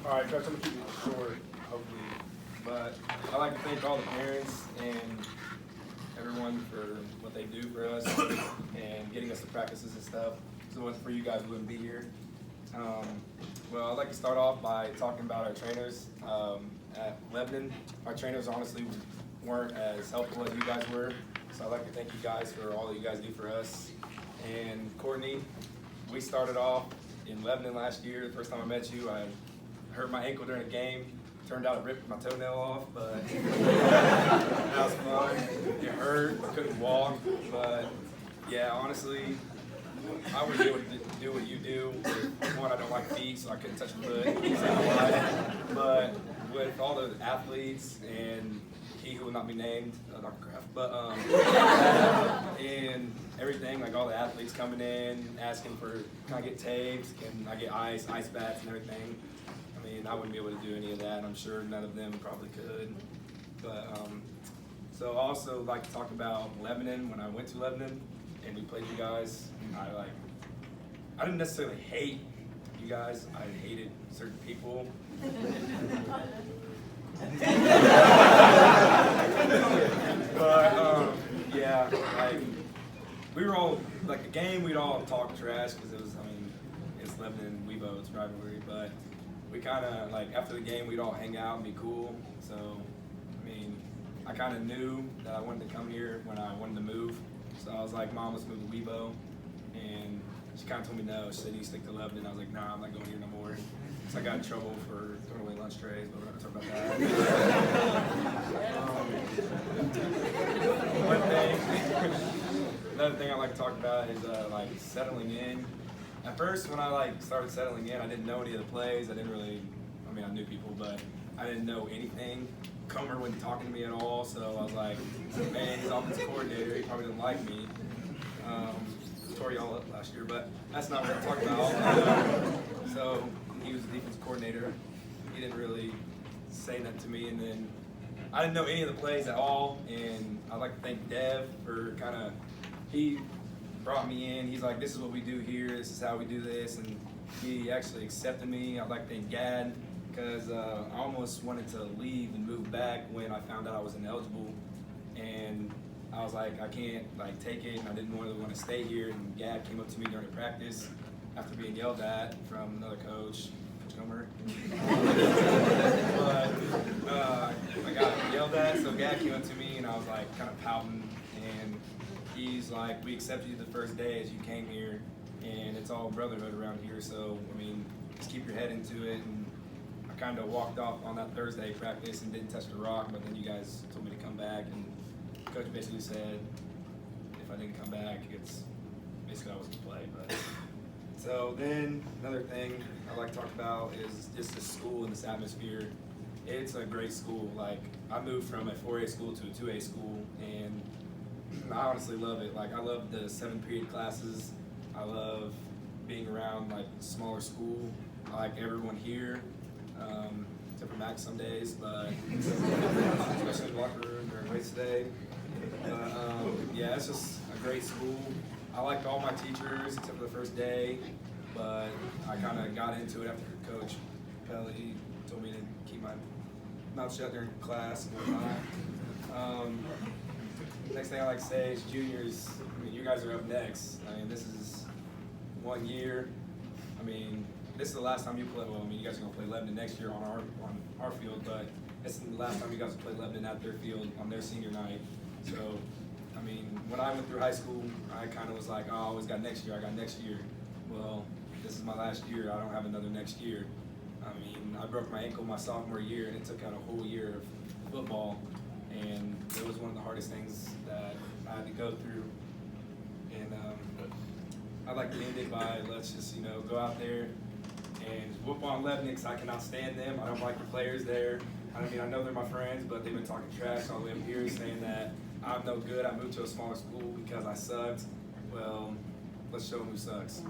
All right, Coach, I'm going to keep it short, hopefully. But I'd like to thank all the parents and everyone for what they do for us and getting us to practices and stuff. If it wasn't for you guys, we wouldn't be here. Well, I'd like to start off by talking about our trainers. At Lebanon, our trainers honestly weren't as helpful as you guys were. So I'd like to thank you guys for all that you guys do for us. And Courtney, we started off in Lebanon last year. The first time I met you, I hurt my ankle during a game. Turned out I ripped my toenail off, but that was fun. It hurt, I couldn't walk, but yeah, honestly, I wouldn't be able to do what you do. One, I don't like feet, so I couldn't touch the foot. But with all the athletes and he who will not be named, Dr. Kraft, but and everything, like all the athletes coming in, asking for, can I get tapes, can I get ice bats and everything. I mean, I wouldn't be able to do any of that. I'm sure none of them probably could. But so I also like to talk about Lebanon. When I went to Lebanon and we played you guys, I didn't necessarily hate you guys. I hated certain people. But yeah, like we were all like the game. We'd all talk trash because it was. I mean, it's Lebanon, Weibo, it's rivalry, but. We kind of, like, after the game, we'd all hang out and be cool. So, I mean, I kind of knew that I wanted to come here when I wanted to move. So I was like, Mom, let's move to Weibo. And she kind of told me no. She said, you stick to Lebanon. I was like, nah, I'm not going here no more. So I got in trouble for throwing away lunch trays, but we're not going to talk about that. Another thing I like to talk about is, like, settling in. At first, when I started settling in, I didn't know any of the plays. I didn't really, I mean, I knew people, but I didn't know anything. Comer wasn't talking to me at all, so I was like, man, he's offensive coordinator. He probably doesn't like me. Tore y'all up last year, but that's not what I'm talking about. So he was the defensive coordinator. He didn't really say that to me, and then I didn't know any of the plays at all. And I'd like to thank Dev for he brought me in. He's like, this is what we do here, this is how we do this, and he actually accepted me. I'd like to thank Gad, because I almost wanted to leave and move back when I found out I was ineligible, and I was like, I can't take it, and I didn't really want to stay here, and Gad came up to me during practice after being yelled at from another coach, Coach Comer. But I got yelled at, so Gad came up to me, and I was like kind of pouting, and he's like, we accepted you the first day as you came here, and it's all brotherhood around here, so, I mean, just keep your head into it. And I kind of walked off on that Thursday practice and didn't touch the rock, but then you guys told me to come back, and Coach basically said if I didn't come back, it's basically I was going to play. But so then another thing I like to talk about is just the school and this atmosphere. It's a great school. Like, I moved from a 4A school to a 2A school, and I honestly love it. Like, I love the 7-period classes. I love being around smaller school. I like everyone here, except for Max some days, but especially in the locker room during race day. Yeah, it's just a great school. I liked all my teachers except for the first day, but I kind of got into it after Coach Pelly told me to keep my mouth shut during class and whatnot. Next thing I like to say is juniors. I mean, you guys are up next. I mean, this is 1 year. I mean, this is the last time you play. Well, I mean, you guys are gonna play Lebanon next year on our field, but this is the last time you guys play Lebanon at their field on their senior night. So, I mean, when I went through high school, I kind of was like, oh, I always got next year. I got next year. Well, this is my last year. I don't have another next year. I mean, I broke my ankle my sophomore year, and it took out a whole year of football. And it was one of the hardest things that I had to go through. And I'd like to end it by, let's just, go out there and whoop on Lebanon, because I cannot stand them. I don't like the players there. I mean, I know they're my friends, but they've been talking trash all the way up here, saying that I'm no good. I moved to a smaller school because I sucked. Well, let's show them who sucks.